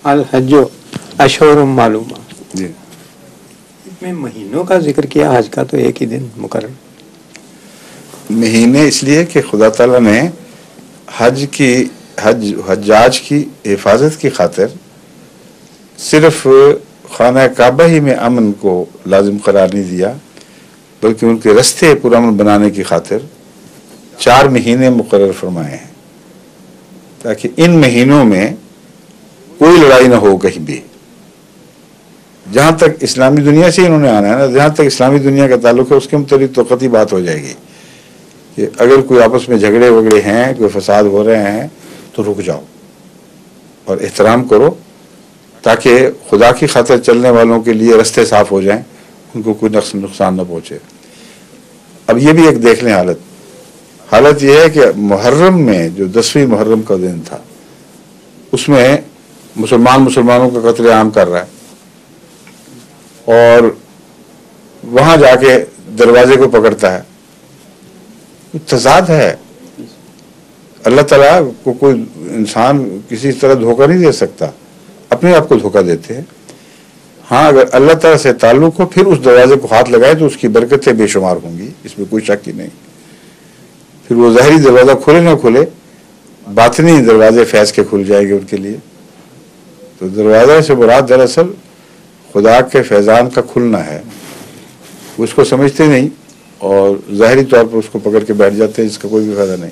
الحج اشہر معلومہ، جی میں مہینوں کا ذکر کیا، حج کا تو ایک ہی دن مقرر. مہینے اس لیے کہ خدا تعالیٰ نے حجاج کی حفاظت کی خاطر صرف خانہ کعبہ ہی میں امن کو لازم قرار نہیں دیا، بلکہ ان کے رستے پرامن بنانے کی خاطر 4 مہینے مقرر فرمائے ہیں، تاکہ ان مہینوں میں کوئی لڑائی نہ ہو کہیں بھی. جہاں تک اسلامی دنیا سے انہوں نے آنا ہے نا، جہاں تک اسلامی دنیا کا تعلق ہے اس کے متعلق تو قطعی بات ہو جائے گی کہ اگر کوئی آپس میں جھگڑے وگڑے ہیں، کوئی فساد ہو رہے ہیں تو رک جاؤ اور احترام کرو، تاکہ خدا کی خاطر چلنے والوں کے لیے رستے صاف ہو جائیں، ان کو کوئی نقصان نہ پہنچے. اب یہ بھی ایک دیکھ لیں حالت یہ ہے کہ محرم میں جو 10ویں محرم کا دن تھا اس میں مسلمانوں کا قتل عام کر رہا ہے، اور وہاں جا کے دروازے کو پکڑتا ہے. تضاد ہے. اللہ تعالیٰ کو کوئی انسان کسی طرح دھوکہ نہیں دے سکتا، اپنے آپ کو دھوکہ دیتے ہیں. ہاں اگر اللہ تعالیٰ سے تعلق ہو پھر اس دروازے کو ہاتھ لگائے تو اس کی برکتیں بے شمار ہوں گی، اس میں کوئی شک ہی نہیں. پھر وہ ظاہری دروازہ کھلے نہ کھلے، باطنی دروازے فیض کے کھل جائیں گے ان کے لیے. تو دروازہ سے مراد دراصل خدا کے فیضان کا کھلنا ہے. وہ اس کو سمجھتے نہیں اور ظاہری طور پر اس کو پکڑ کے بیٹھ جاتے ہیں، جس کا کوئی بھی فائدہ نہیں.